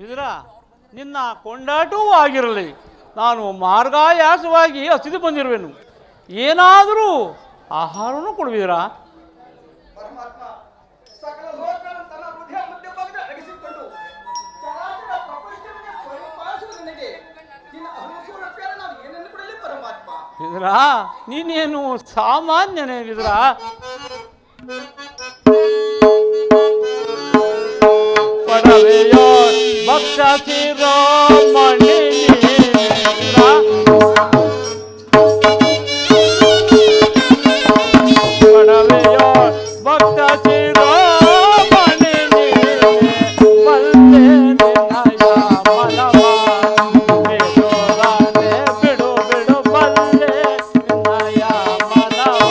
ಇದರ ನಿನ್ನ ಕೊಂಡಾಟವೂ ಆಗಿರಲಿ, ನಾನು ಮಾರ್ಗಾಯಾಸವಾಗಿ ಹಸಿದು ಬಂದಿರುವೆನು. ಏನಾದರೂ ಆಹಾರವನ್ನು ಕೊಡುವಿರಾ? ಇದರ ನೀನೇನು ಸಾಮಾನ್ಯನೇ ಇದರ? ಪಡವೆಯೋ ಭಕ್ತ ಶಿರೋಮಣಿ ಪಡವೆಯೋ ಭಕ್ತ ಶಿರೋಮಣಿ ಬಲ್ಲೆ ನಿನ್ನಯ ಮನವ ಬಿಡು ಬಿಡು ಬಲ್ಲೆ ನಿನ್ನಯ ಮನವ.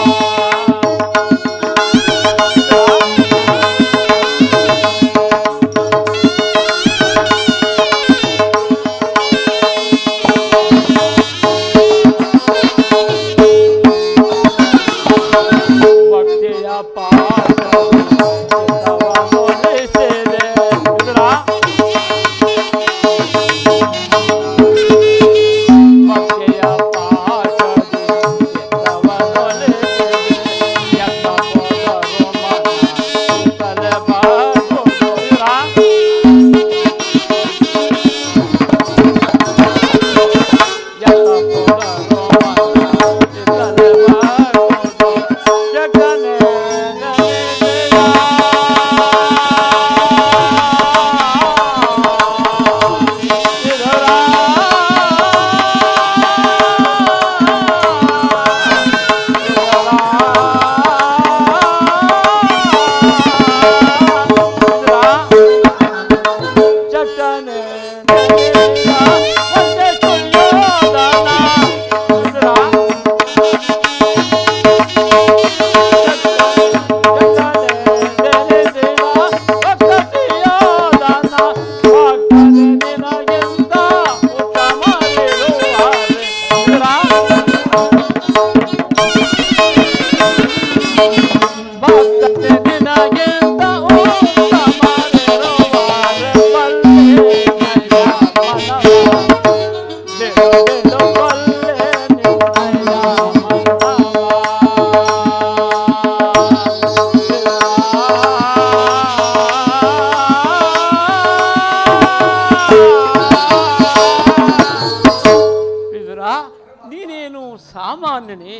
ಸಾಮಾನ್ಯನೇ.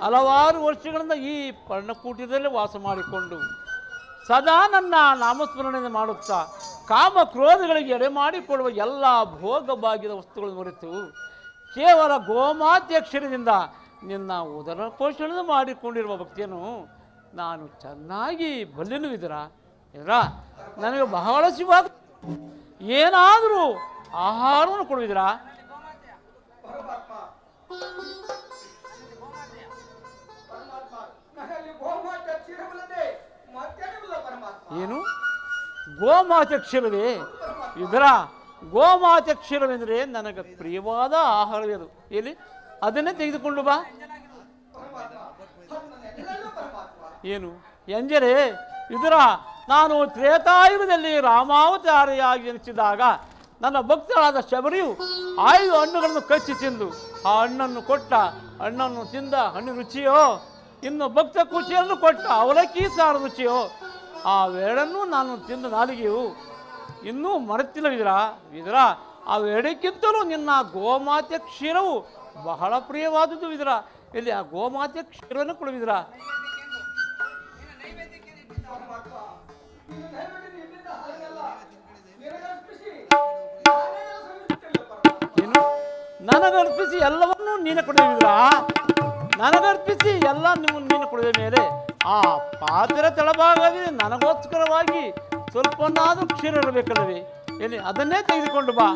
ಹಲವಾರು ವರ್ಷಗಳಿಂದ ಈ ಪರ್ಣಕೂಟದಲ್ಲಿ ವಾಸ ಮಾಡಿಕೊಂಡು ಸದಾ ನನ್ನ ನಾಮಸ್ಮರಣೆ ಮಾಡುತ್ತಾ ಕಾಮ ಕ್ರೋಧಗಳಿಗೆ ಎಡೆ ಮಾಡಿಕೊಡುವ ಎಲ್ಲ ಭೋಗ ಭಾಗ್ಯದ ವಸ್ತುಗಳನ್ನು ಹೊರತು ಕೇವಲ ಗೋಮಾತ್ಯಕ್ಷರದಿಂದ ನಿನ್ನ ಉದರ ಪೋಷಣೆ ಮಾಡಿಕೊಂಡಿರುವ ಭಕ್ತಿಯನ್ನು ನಾನು ಚೆನ್ನಾಗಿ ಬಲ್ಲೆನು ಇದರ ನನಗೆ ಬಹಳ ಶಿವ ಏನಾದರೂ ಆಹಾರವನ್ನು ಕೊಡುವಿದಿರಾ? ಏನು ಗೋಮಾತೆ ಕ್ಷೀರವೇ? ಇದರ ಗೋಮಾತೆ ಕ್ಷೀರವೆಂದರೆ ನನಗೆ ಪ್ರಿಯವಾದ ಆಹಾರವೇ ಅದು. ಎಲ್ಲಿ ಅದನ್ನೇ ತೆಗೆದುಕೊಂಡು ಬಾ. ಏನು ಎಂದರೆ ಇದರ ನಾನು ತ್ರೇತಾಯುಗದಲ್ಲಿ ರಾಮಾವತಾರಿಯಾಗಿ ಜನಿಸಿದಾಗ ನನ್ನ ಭಕ್ತರಾದ ಶಬರಿಯು 5 ಹಣ್ಣುಗಳನ್ನು ಕಚ್ಚಿ ತಿಂದು ಆ ಹಣ್ಣನ್ನು ಕೊಟ್ಟ, ಹಣ್ಣನ್ನು ತಿಂದ ಹಣ್ಣು ರುಚಿಯೋ, ಇನ್ನು ಭಕ್ತ ಕುಚಿಯನ್ನು ಕೊಟ್ಟ ಅವಲಕ್ಕಿ ಸಾರು ರುಚಿಯೋ, ಆ ವೇಳನ್ನು ನಾನು ತಿಂದ ನಾಲಿಗೆಯು ಇನ್ನೂ ಮರೆತಿಲ್ಲವಿದರ ಅವೆರಡಕ್ಕಿಂತಲೂ ನಿನ್ನ ಗೋಮಾತೆ ಕ್ಷೀರವು ಬಹಳ ಪ್ರಿಯವಾದದ್ದು ವಿದರ. ಇಲ್ಲಿ ಆ ಗೋಮಾತೆ ಕ್ಷೀರವನ್ನು ಕೊಡುವಿದರ. ಏನು ನನಗರ್ಪಿಸಿ ಎಲ್ಲವನ್ನೂ ನೀನು ಕೊಡುವಿದರ? ನನಗರ್ಪಿಸಿ ಎಲ್ಲ ನೀನು ಕೊಡುವ ಮೇಲೆ ಆ ಪಾತ್ರೆ ತಳಭಾಗವೇ ನನಗೋಸ್ಕರವಾಗಿ ಸ್ವಲ್ಪನಾದರೂ ಕ್ಷೀರ ಇರಬೇಕಲ್ಲವೇ? ಎಲ್ಲಿ ಅದನ್ನೇ ತೆಗೆದುಕೊಂಡು ಬಾ.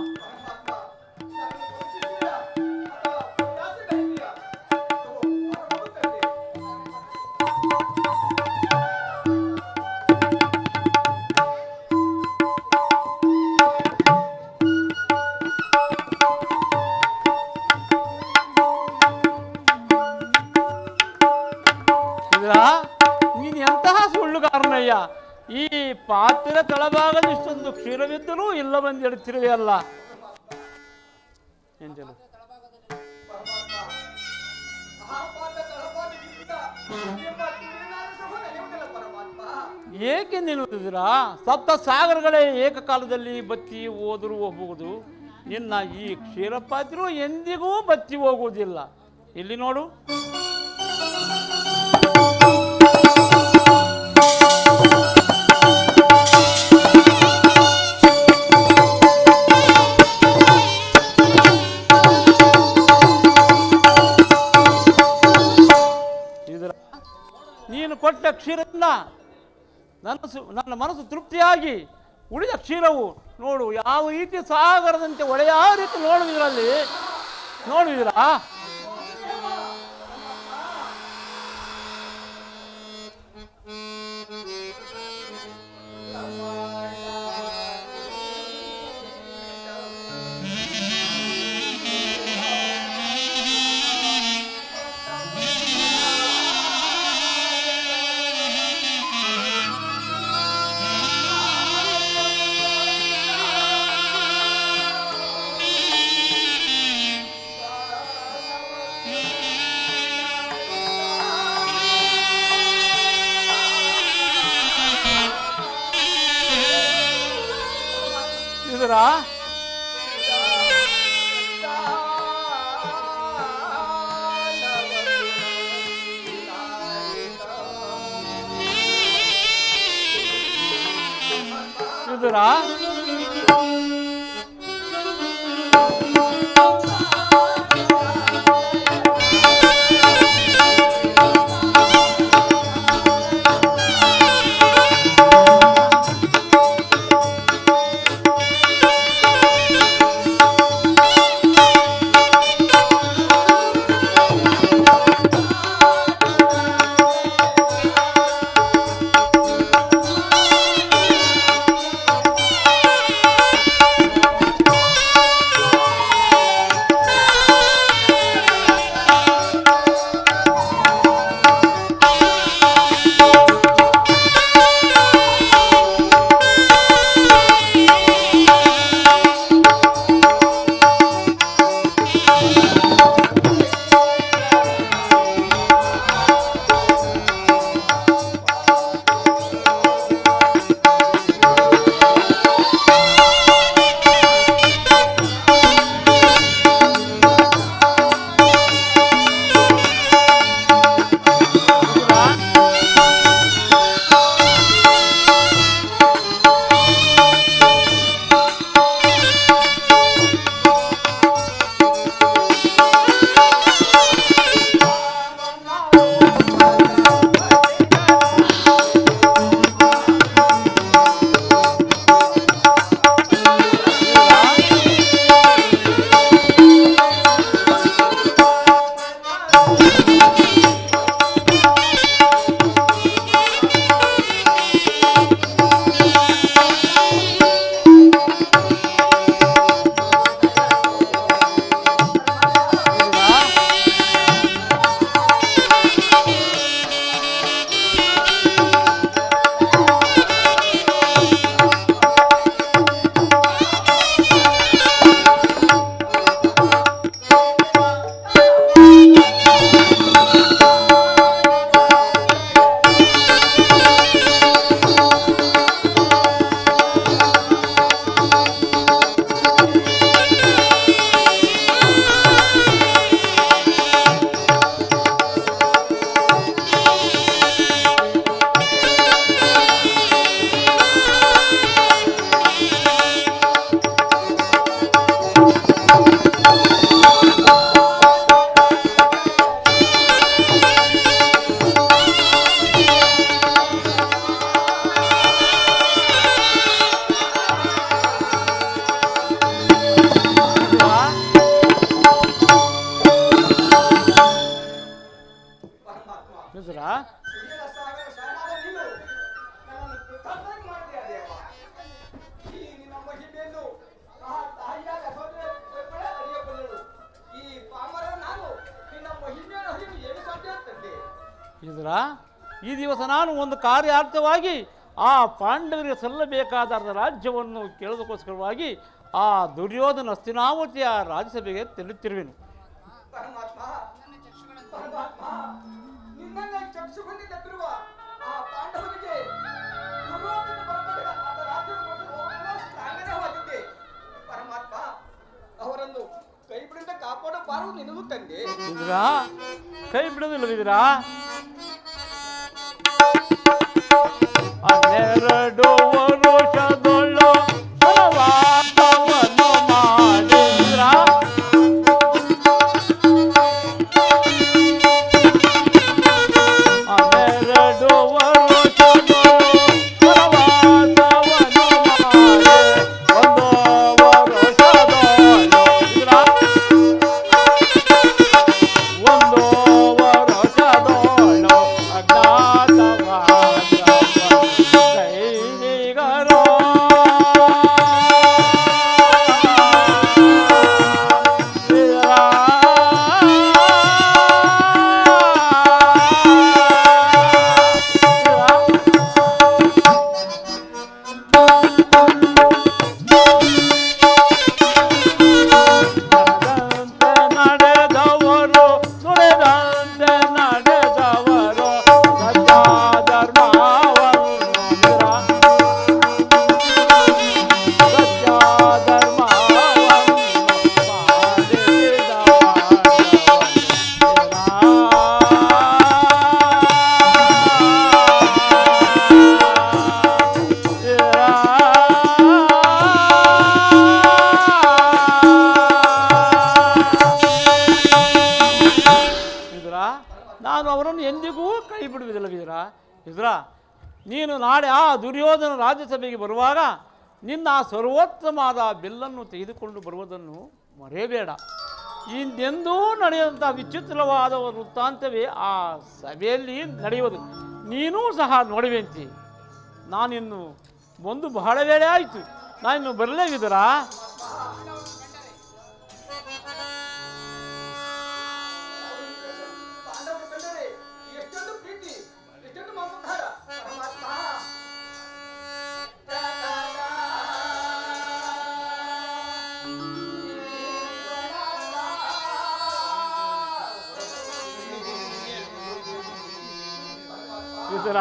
ನೀನು ಎಂತಹ ಸುಳ್ಳುಗಾರನಯ್ಯ! ಈ ಪಾತ್ರೆ ತಳಭಾಗದ ಇಷ್ಟೊಂದು ಕ್ಷೀರವಿದ್ದರೂ ಇಲ್ಲವೆಂದು ಹೇಳುತ್ತಿರುವೆ ಅಲ್ಲ. ಎಂಜಲು ಏಕೆ ನಿಲ್ಲುತ್ತಿದ್ದೀರಾ? ಸಪ್ತ ಸಾಗರಗಳೇ ಏಕಕಾಲದಲ್ಲಿ ಬತ್ತಿ ಹೋದರೂ ಹೋಗುವುದು, ನಿನ್ನ ಈ ಕ್ಷೀರಪಾತ್ರೆಯು ಎಂದಿಗೂ ಬತ್ತಿ ಹೋಗುವುದಿಲ್ಲ. ಇಲ್ಲಿ ನೋಡು. ನೀನು ಕೊಟ್ಟ ಕ್ಷೀರದಿಂದ ನನ್ನ ಮನಸ್ಸು ತೃಪ್ತಿಯಾಗಿ ಉಳಿದ ಕ್ಷೀರವು ನೋಡು ಯಾವ ರೀತಿ ಸಾಗರದಂತೆ ಒಳೆಯ ರೀತಿ ನೋಡುವುದರಲ್ಲಿ ನೋಡುವಿರಾ? ಇದರ ಈ ದಿವಸ ನಾನು ಒಂದು ಕಾರ್ಯಾರ್ಥವಾಗಿ ಆ ಪಾಂಡವರಿಗೆ ಸಲ್ಲಬೇಕಾದ ರಾಜ್ಯವನ್ನು ಕೇಳೋದಕ್ಕೋಸ್ಕರವಾಗಿ ಆ ದುರ್ಯೋಧನ ಹಸ್ತಿನಾವತಿಯ ರಾಜ್ಯಸಭೆಗೆ ತೆರಳುತ್ತಿರುವೆನು. ಅವರನ್ನು ಕೈ ಬಿಡದ ಕಾಪಾಡಬಾರದು ನಿನಗೂ ತಂದೆ. ಕೈ ಬಿಡೋದಿಲ್ಲವಿದ್ದೀರಾ? 12 ವರುಷದೊಳು ವನವಾಸವನ್ನು ಮಾಡಿದ್ರ 12 ವರುಷದೊಳು ವನವಾಸವನ್ನು ನಾನು ಅವರನ್ನು ಎಂದಿಗೂ ಕೈ ಬಿಡುವುದಿಲ್ಲ ವಿದುರ. ನೀನು ನಾಳೆ ಆ ದುರ್ಯೋಧನ ರಾಜ್ಯಸಭೆಗೆ ಬರುವಾಗ ನಿನ್ನ ಸರ್ವೋತ್ತಮವಾದ ಬಿಲ್ಲನ್ನು ತೆಗೆದುಕೊಂಡು ಬರುವುದನ್ನು ಮರೆಯಬೇಡ. ಇಂದೆಂದೂ ನಡೆಯುವಂಥ ವಿಚಿತ್ರವಾದ ವೃತ್ತಾಂತವೇ ಆ ಸಭೆಯಲ್ಲಿ ನಡೆಯುವುದು. ನೀನೂ ಸಹ ನೋಡುವಂತೆ. ನಾನಿನ್ನು ಒಂದು ಬಹಳ ವೇಳೆ ಆಯಿತು, ನಾನಿನ್ನು ಬರಲೇ ವಿದುರ. ವಿದುರ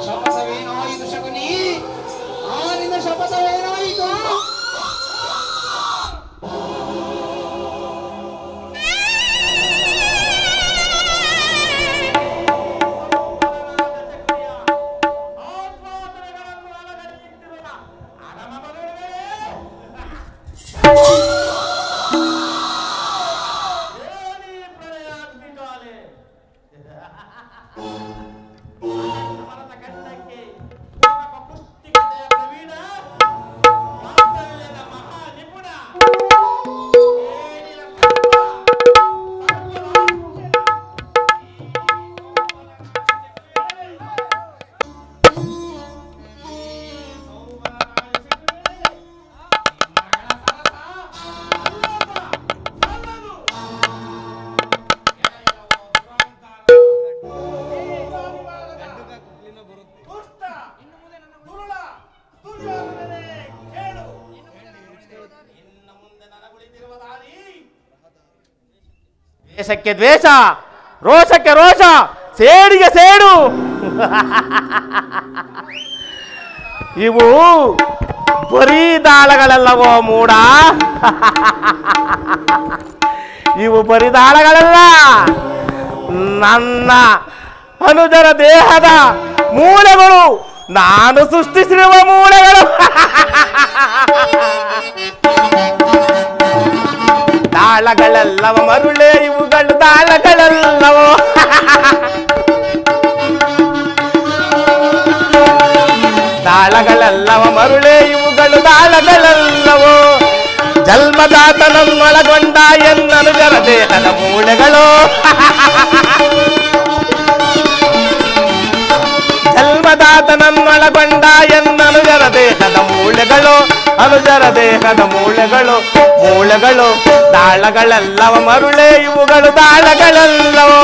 ಶಪಥವೇನಾಯಿತು ಶಕುನಿ? ನಿನ್ನ ಶಪಥವೇನಾಯಿತು? ದ್ವೇಷಕ್ಕೆ ದ್ವೇಷ, ರೋಷಕ್ಕೆ ರೋಷ, ಸೇಡಿಗೆ ಸೇಡು. ಇವು ಬರೀ ದಾಳಗಳಲ್ಲವೋ ಮೂಡ, ಇವು ಬರೀ ದಾಳಗಳಲ್ಲ, ನನ್ನ ಅನುಜರ ದೇಹದ ಮೂಳೆಗಳು, ನಾನು ಸೃಷ್ಟಿಸಿರುವ ಮೂಳೆಗಳು. ದಾಳಗಳೆಲ್ಲವ ಮರುಳೆ ಇವುಗಳು ದಾಳಗಳೆಲ್ಲವೋ, ದಾಳಗಳೆಲ್ಲವ ಮರುಳೆ ಇವುಗಳು ದಾಳಗಳೆಲ್ಲವೋ. ಜನ್ಮದಾತನನ್ನೊಳಗೊಂಡ ಎನ್ನನುಜರ ದೇಹದ ಮೂಳೆಗಳು, ಜನ್ಮದಾತನನ್ನೊಳಗೊಂಡ ಎನ್ನನುಜರ ದೇಹದ ಮೂಳೆಗಳು, ಅನುಜರ ದೇಹದ ಮೂಳೆಗಳು, ಮೂಳೆಗಳು ದಾಳಗಳೆಲ್ಲವ ಮರುಳೆ ಇವುಗಳು ದಾಳಗಳೆಲ್ಲವೋ.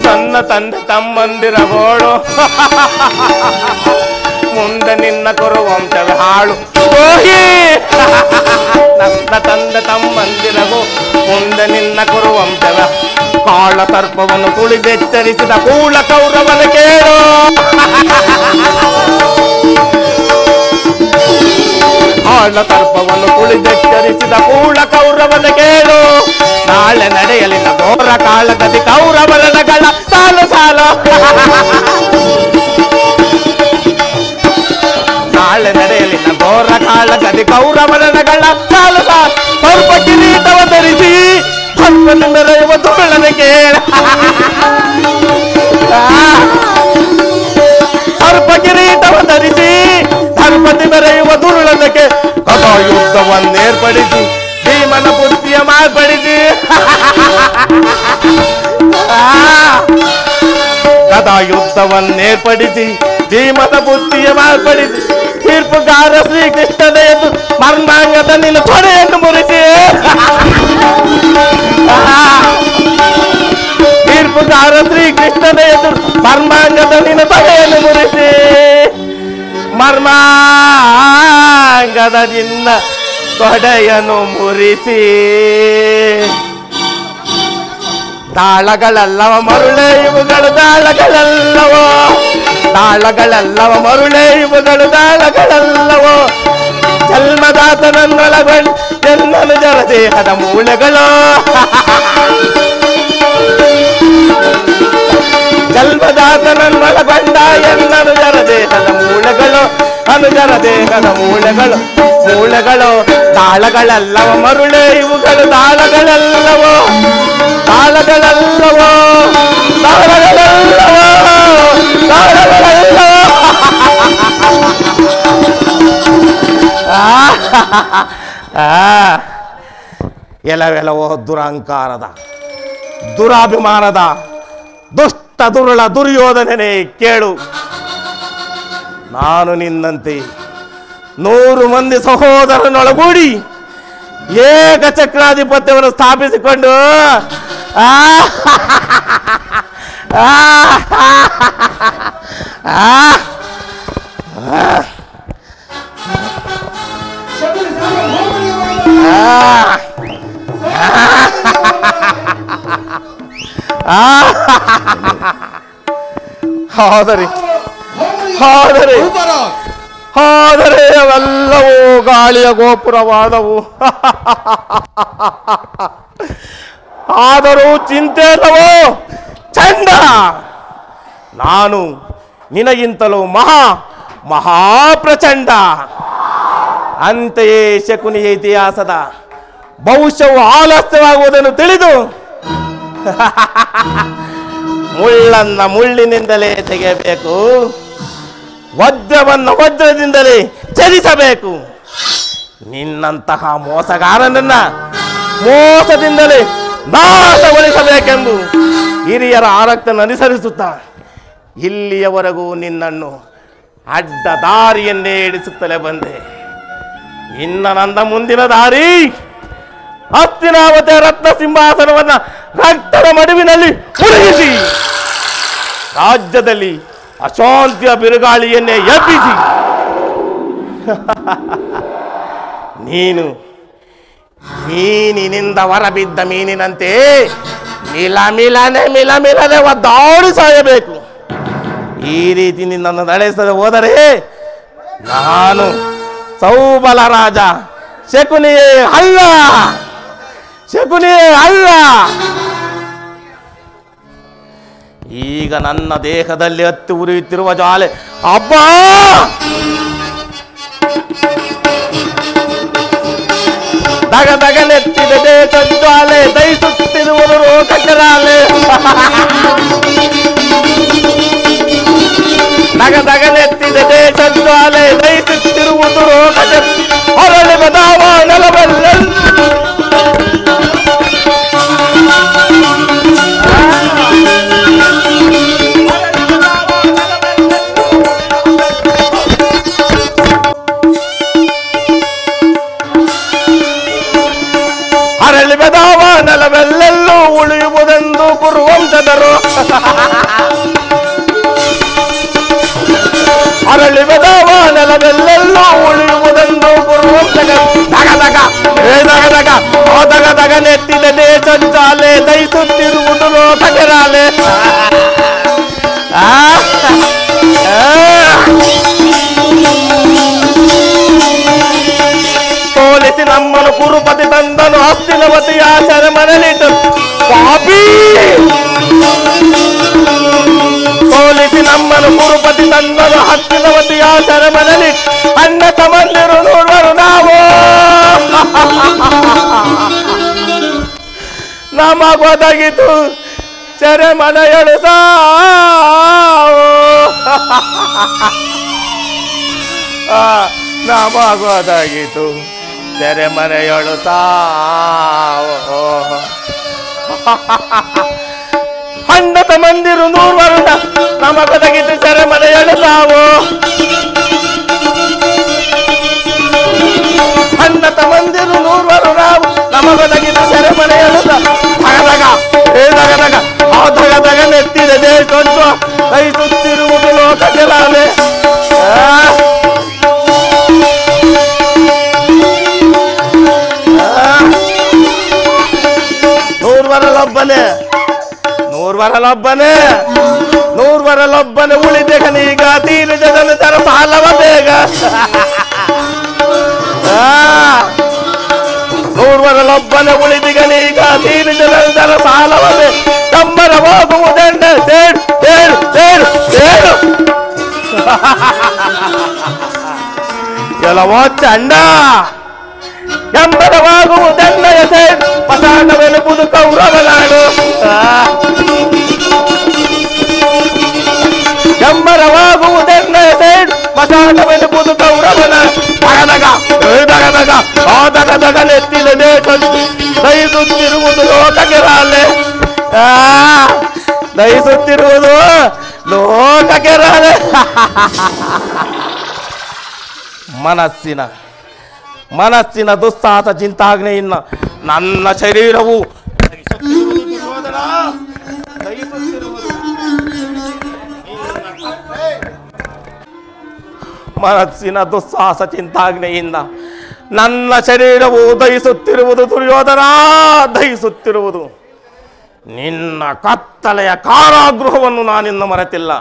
ನನ್ನ ತಂದೆ ತಮ್ಮಂದಿರಗೋಳು, ಮುಂದೆ ನಿನ್ನ ಕೊರುವಂತವೆ ಹಾಳು ಹೋಗಿ. ನನ್ನ ತಂದೆ ತಮ್ಮಂದಿರಗೋ ಮುಂದೆ ನಿನ್ನ ಕೊರುವಂತವೆ ಕಾಳ ಸರ್ಪವನ್ನು ತುಳಿದೆಚ್ಚರಿಸಿದ ಕೂಳ ಕೌರವನ ಕೇಳು. ಕಾಳ ಸರ್ಪವನ್ನು ತುಳಿದೆಚ್ಚರಿಸಿದ ಕೂಳ ಕೌರವನ ಕೇಳು. ನಾಳೆ ನಡೆಯಲಿನ ಘೋರ ಕಾಳಗದಿ ಕೌರವರಣಗಳ ಸಾಲು ಸಾಲು. ನಾಳೆ ನಡೆಯಲಿನ ಘೋರ ಕಾಳಗದಿ ಕೌರವರಣಗಳ ಸಾಲು ಸಾಲು. ಸ್ವಲ್ಪ ಕಿರೀಟವ ಧರಿಸಿ ಹಬ್ಬನ್ನು ಮೆರೆಯುವ ತುಳನ ಕೇಳ. ಸರ್ಪ ಕಿರೀಟವ ಧರಿಸಿ ಧರ್ಮತಿ ಮೆರೆಯುವ ದುರುಳನಕ್ಕೆ ಕಥಾ ಯುದ್ಧವನ್ನೇರ್ಪಡಿಸಿ ಭೀಮನ ಬುದ್ಧಿಯ ಮಾರ್ಪಡಿಸಿ. ಕಥಾ ಯುದ್ಧವನ್ನೇರ್ಪಡಿಸಿ ಭೀಮನ ಬುದ್ಧಿಯ ಮಾರ್ಪಡಿಸಿ ತೀರ್ಪುಗಾರ ಶ್ರೀಕೃಷ್ಣನ ಎಂದು ಮರ್ಮಾಂಗದ ನಿನ್ನ ಕೊನೆಯನ್ನು ಮುರಿಸಿ. ತೀರ್ಪುಗಾರ ಶ್ರೀಕೃಷ್ಣನ ಎಂದು ಮರ್ಮಾಂಗದ ನಿನ್ನ ತಲೆಯನ್ನು ಮುರಿಸಿ. ಮರ್ಮಾಂಗದ ನಿನ್ನ ತೊಡೆಯನ್ನು ಮುರಿಸಿ. ತಾಳಗಳಲ್ಲವ ಮರುಳೆ ಇವುಗಳು ತಾಳಗಳಲ್ಲವೋ, ತಾಳಗಳಲ್ಲವ ಮರುಳೆ ಇವುಗಳು ತಾಳಗಳಲ್ಲವೋ. ಜನ್ಮದಾತನನ್ನೊಳಗೊಂಡು ಎನ್ನನುಜರ ದೇಹದ ಮೂಳೆಗಳು, ಜನ್ಮದಾತನನ್ನೊಳಗೊಂಡ ಎನ್ನನುಜರ ದೇಹದ ಮೂಳೆಗಳು, ಅನುಜರ ದೇಹದ ಮೂಳೆಗಳು, ಮೂಳೆಗಳು ತಾಳಗಳಲ್ಲವ ಮರುಳೆ ಇವುಗಳು ತಾಳಗಳಲ್ಲವೋ, ತಾಳಗಳಲ್ಲವೋ, ತಾಳಗಳಲ್ಲವೋ, ತಾಳಗಳಲ್ಲವೋ. ಎಲವೆಲವೋ ದುರಹಂಕಾರದ, ದುರಾಭಿಮಾನದ, ದುಷ್ಟ ದುರುಳ ದುರ್ಯೋಧನನೇ ಕೇಳು. ನಾನು ನಿನ್ನಂತೆ 100 ಮಂದಿ ಸಹೋದರನೊಳಗೂಡಿ ಏಕಚಕ್ರಾಧಿಪತ್ಯವನ್ನು ಸ್ಥಾಪಿಸಿಕೊಂಡು ಶಬರಿ ಸಾರ್ವಭೌಮನಿಯವಾಗಿ ಆದರೆ ಆದರೆ ಆದರೆ ಅವೆಲ್ಲವೂ ಗಾಳಿಯ ಗೋಪುರವಾದವು. ಆದರೂ ಚಿಂತೆ ಇಲ್ಲವೋ ಚಂಡ, ನಾನು ನಿನಗಿಂತಲೂ ಮಹಾಪ್ರಚಂಡ. ಅಂತೆಯೇ ಶಕುನಿಯ ಇತಿಹಾಸದ ಭವಿಷ್ಯವು ಆಲಸ್ಯವಾಗುವುದನ್ನು ತಿಳಿದು ಮುಳ್ಳನ್ನ ಮುಳ್ಳಿನಿಂದಲೇ ತೆಗೆಯಬೇಕು, ವಜ್ರವನ್ನು ವಜ್ರದಿಂದಲೇ ಚಲಿಸಬೇಕು. ನಿನ್ನಂತಹ ಮೋಸಗಾರನನ್ನ ಮೋಸದಿಂದಲೇ ನಾಶಗೊಳಿಸಬೇಕೆಂದು ಹಿರಿಯರ ಆರಕ್ತನ್ನು ಅನುಸರಿಸುತ್ತಾ ಇಲ್ಲಿಯವರೆಗೂ ನಿನ್ನನ್ನು ಅಡ್ಡ ದಾರಿಯನ್ನೇ ಹಿಡಿಸುತ್ತಲೇ ಬಂದೆ. ಇನ್ನ ನನ್ನ ಮುಂದಿನ ದಾರಿ ಹಸ್ತಿನಾವತಿಯ ರತ್ನ ಸಿಂಹಾಸನವನ್ನ ರಕ್ತದ ಮಡುವಿನಲ್ಲಿ ಮುಳುಗಿಸಿ ರಾಜ್ಯದಲ್ಲಿ ಅಶಾಂತಿಯ ಬಿರುಗಾಳಿಯನ್ನೇ ಎಬ್ಬಿಸಿ ಮೀನಿನಿಂದ ಹೊರಬಿದ್ದ ಮೀನಿನಂತೆ ಮಿಲಮಿಲನೆ ಒದ್ದಾಡಿ ಸಾಯಬೇಕು. ಈ ರೀತಿ ನಿನ್ನನ್ನು ನಡೆಸದೆ ಹೋದರೆ ನಾನು ಸೌಬಲ ರಾಜ ಶಕುನಿಯೇ ಅಲ್ಲ. ಈಗ ನನ್ನ ದೇಹದಲ್ಲಿ ಹತ್ತಿ ಉರಿಯುತ್ತಿರುವ ಜ್ವಾಲೆ ಅಬ್ಬಾ ದಗದಗನೆತ್ತಿದ ದೇಶ ಜ್ವಾಲೆ ದಹಿಸುತ್ತಿರುವುದು ರೋಗಕರಾಲೆ. ದಗದಗನೆತ್ತಿದ ದೇಶ ಜ್ವಾಲೆ ದಹಿಸುತ್ತಿರುವುದು ರೋಗಕ ಹೊರಳಿ ಬದಾವ ನೆಲವಲ್ಲ. ಹರಳಿ ಬೆದಾವ ನೆಲವೆಲ್ಲೆಲ್ಲೂ ಉಳಿಯುವುದೆಂದು ಕುರುವಂಶದರು. ಹರಳಿ ಬೆದಾವ ನೆಲವೆಲ್ಲೆಲ್ಲೂ ಉಳಿಯುವುದೆಂದು ಕುರುವಂಶದರು. ದಗದಗ ನೆತ್ತಿದ ದೇಶ ಜ್ವಾಲೆ ದಹಿಸುತ್ತಿರುವುದು ಲೋಕರಾಲೆ. ಸೋಲಿಸಿ ನಮ್ಮನ್ನು ಕುರುಪತಿ ತಂದನು ಹಸ್ತಿನವತಿಯ ಸೆರೆಮನೆಯಲ್ಲಿಟ್ಟು ಪಾಪಿ. ಸೋಲಿಸಿ ನಮ್ಮನ್ನು ಕುರುಪತಿ ತಂದನು ಹಸ್ತಿನವತಿಯ ಸೆರೆಮನೆಯಲ್ಲಿ ಅಣ್ಣ ತಮ್ಮಂದಿರು ನೋಡುವರು ನಾವು. ನಮಗೊದಗಿತು ಸೆರೆಮನೆಯಳು ಸಾವು. ನಮಗೊದಗಿತು ಸೆರೆಮನೆಯಳು ಸಾವು. ಅಣ್ಣ ತಮ್ಮಂದಿರು ನೂರು ನಮಗೊದಗಿತು ಸೆರೆಮನೆಯಳು ಸಾವು. ಅಣ್ಣ ತಮ್ಮಂದಿರು ನೂರು ನಾವು ನಮಗೊದಗಿತು ಸೆರೆಮನೆಯಳು ದಗದಗ ನೆತ್ತಿದ ದೇಶ ದಹಿಸುತ್ತಿರುವುದು ಲೋಕಜಲಾಲೆ. ನೂರ್ವರಲೊಬ್ಬನೇ ಉಳಿದೆಗನೀಗ ತೀರು ಜನ ತರ ಸಾಲವ ಬೇಗ. ನೂರ್ವರಲೊಬ್ಬನೇ ಉಳಿದಿಗನೀಗ ತೀರು ಜನ ತರ ಸಾಲವ ಬೇಗ. ಕಂಬರ ಹೋಗುವುದೆಂಡ ಸೇಡು ಸೇಡು ಸೇಡು ಸೇಡು ಕೆಲವೋ ಚಂಡ ಎಂಬರವಾಗುವುದೆನ್ನಯ ಸೇಡು ಪಸಾಟವೆನುಬುದು ಕೌರವನಾಡು. ಎಂಬರವಾಗುವುದೆನ್ನಯ ಸೇಡು ಪಸಾಟವೆನುಬುದು ಕೌರವನ. ದಗದಗ ನೆತ್ತಿದ ದೇಶ ದಹಿಸುತ್ತಿರುವುದು ಲೋಕಗೆರಾಲೆ. ದಹಿಸುತ್ತಿರುವುದು ಲೋಕಗೆರಾಲೆ. ಮನಸ್ಸಿನ ದುಸ್ಸಾಹಸ ಚಿಂತಾಗ್ನೆಯಿಂದ ನನ್ನ ಶರೀರವು ಮನಸ್ಸಿನ ದುಸ್ಸಾಹಸ ಚಿಂತಾಗ್ನೆಯಿಂದ ನನ್ನ ಶರೀರವು ದಹಿಸುತ್ತಿರುವುದು ದುರ್ಯೋಧನ ದಹಿಸುತ್ತಿರುವುದು. ನಿನ್ನ ಕತ್ತಲೆಯ ಕಾರಾಗೃಹವನ್ನು ನಾನಿನ್ನು ಮರೆತಿಲ್ಲ.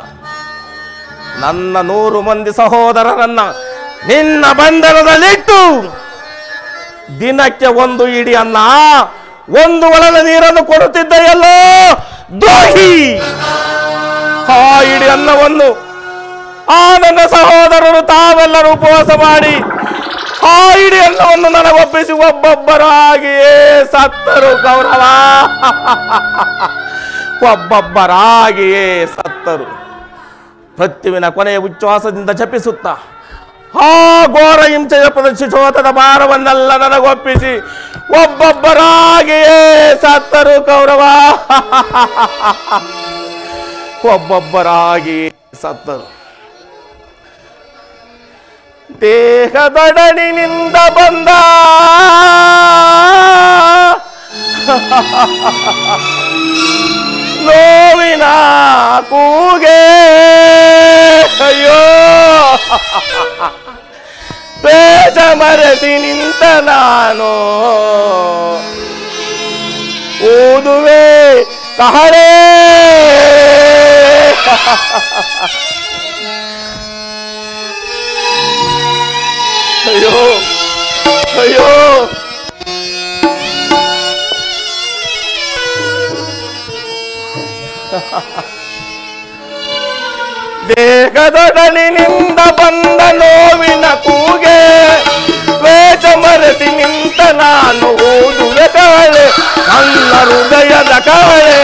ನನ್ನ 100 ಮಂದಿ ಸಹೋದರರನ್ನ ನಿನ್ನ ಬಂಧನದಲ್ಲಿಟ್ಟು ದಿನಕ್ಕೆ 1 ಇಡಿ ಅನ್ನ 1 ಒಳಲ ನೀರನ್ನು ಕೊಡುತ್ತಿದ್ದೆಯಲ್ಲೋ ದ್ರೋಹಿ. ಆ ಇಡಿ ಅನ್ನವನ್ನು ಆ ನನ್ನ ಸಹೋದರರು ತಾವೆಲ್ಲರೂ ಉಪವಾಸ ಮಾಡಿ ಆ ಇಡಿ ಅನ್ನವನ್ನು ನನಗೊಪ್ಪಿಸಿ ಒಬ್ಬೊಬ್ಬರಾಗಿಯೇ ಸತ್ತರು ಕೌರವ. ಒಬ್ಬೊಬ್ಬರಾಗಿಯೇ ಸತ್ತರು. ಮೃತ್ಯುವಿನ ಕೊನೆಯ ಉಚ್ಛ್ವಾಸದಿಂದ ಜಪಿಸುತ್ತ ಆ ಘೋರ ಹಿಂಸೆಯ ಪ್ರದರ್ಶಿಸೋತದ ಭಾರವನ್ನೆಲ್ಲ ನನಗೊಪ್ಪಿಸಿ ಒಬ್ಬೊಬ್ಬರಾಗಿಯೇ ಸತ್ತರು ಕೌರವ. ಒಬ್ಬೊಬ್ಬರಾಗಿ ಸತ್ತರು. ದೇಹದೊಡನಿನಿಂದ ಬಂದ ನೋವಿನ ಕೂಗೆ ಅಯ್ಯೋ ಬೇಜ ಮರೆತಿ ನಿಂತ ನಾನು ಓದುವೆ ಕಹಳೆ. ಅಯ್ಯೋ ಅಯ್ಯೋ ದೇಹದೊಡಲಿನಿಂದ ಬಂದ ನೋವಿನ ಕೂಗೆ ವೇಷ ಮರೆತಿ ನಿಂತ ನಾನು ಓದುವೆ ಕವಳೆ ನನ್ನ ಹೃದಯದ ಕವಳೆ.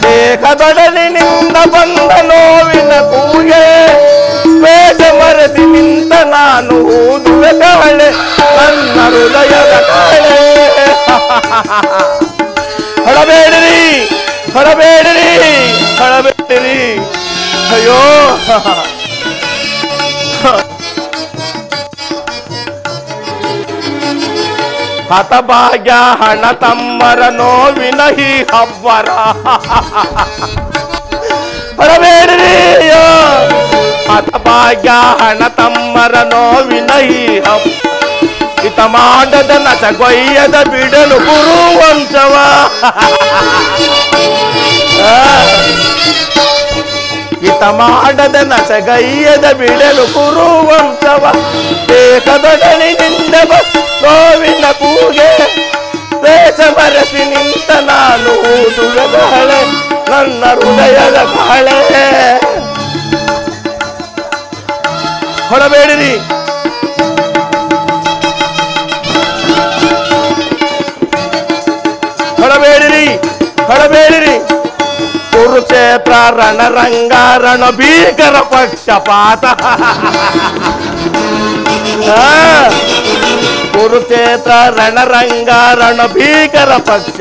ದೇಹದೊಡಲಿನಿಂದ ಬಂದ ನೋವಿನ ಕೂಗೆ ವೇಷ ಮರೆತಿ ನಿಂತ ನಾನು ಓದುವೆ ಕವಳೆ ನನ್ನ ಹೃದಯದ ಕವಳೆ. ಹೊಳಬೇಡಿರಿ ಹೊಳಬೇಡಿರಿ ಹೊಳಬೇಡಿರಿ ಅಯ್ಯೋ ಹತಭಾಗ್ಯ ಹಣ ತಮ್ಮರ ನೋವಿನ ಈ ಹಬ್ಬರ. ಹೊರಬೇಡಿರಿ ಹತಭಾಗ್ಯ ಹಣ ತಮ್ಮರ ನೋವಿನ ಈ ಹಬ್ಬ ಹಿತ ಮಾಡದ ನಚಗೊಯ್ಯದ ಬಿಡಲು ಗುರುವಂಶವ. ಹಿತ ಮಾಡದ ನಚಗಯ್ಯದ ಬಿಡಲು ಗುರುವಂಶವ. ದೇಹದೊಡಲಿನಿಂದ ನೋವಿನ ಕೂಗೆ ವೇಷ ಮರೆಸಿ ನಿಂತ ನಾನು ಊದುವೆ ಕಹಳೆ ನನ್ನ ಹೃದಯದ ಕಹಳೆ. ಹೊಳಬೇಡಿರಿ ಹೊಳಬೇಡಿರಿ ಹೊಳಬೇಡಿರಿ ಕುರುಕ್ಷೇತ್ರ ರಣರಂಗ ರಣ ಭೀಕರ ಪಕ್ಷಪಾತ. ಕುರುಕ್ಷೇತ್ರ ರಣರಂಗ ರಣ ಭೀಕರ ಪಕ್ಷ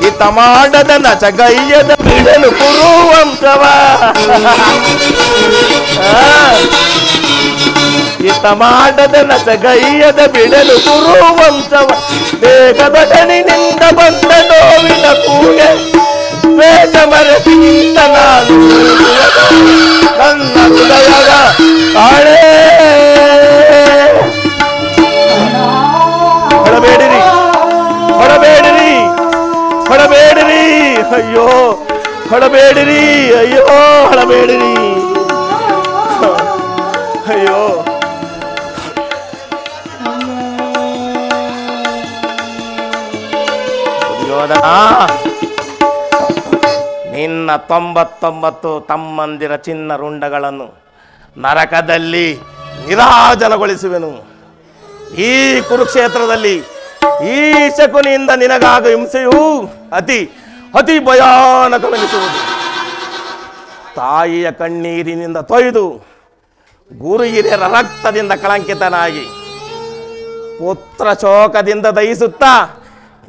ಹಿತ ಮಾಡದ ನಚಗಯ್ಯದ ಬಿಡಲು ಕುರುವಂಶವ. ಹಿತ ಮಾಡದ ನಚಗಯ್ಯದ ಬಿಡಲು ಕುರುವಂಶವ. ದೇಹದೊಡನಿನಿಂದ ಬಂದ ನೋವಿನ ಕೂಗೆ ವೇಷ ಮರೆಸಿ ನಿಂತ ನಾನು ನನ್ನ ಹೃದಯದ ಕಾಳೆ. ಹೊಳಬೇಡಿರಿ ಹೊಳಬೇಡಿರಿ ಹೊಳಬೇಡಿರಿ ಅಯ್ಯೋ ಹೊಳಬೇಡಿರಿ ಅಯ್ಯೋ ಹೊಳಬೇಡಿರಿ ಅಯ್ಯೋ. ದುರ್ಯೋಧನ ನಿನ್ನ 99 ತಮ್ಮಂದಿರ ಚಿನ್ನ ರುಂಡಗಳನ್ನು ನರಕದಲ್ಲಿ ನಿರಾಜನಗೊಳಿಸುವೆನು. ಈ ಕುರುಕ್ಷೇತ್ರದಲ್ಲಿ ಈ ಶಕುನಿಯಿಂದ ನಿನಗಾಗ ಹಿಂಸೆಯು ಅತಿ ಅತಿ ಭಯಾನಕವೆನಿಸುವುದು. ತಾಯಿಯ ಕಣ್ಣೀರಿನಿಂದ ತೊಯ್ದು ಗುರು ಹಿರಿಯರ ರಕ್ತದಿಂದ ಕಳಂಕಿತನಾಗಿ ಪುತ್ರ ಶೋಕದಿಂದ ದಯಿಸುತ್ತಾ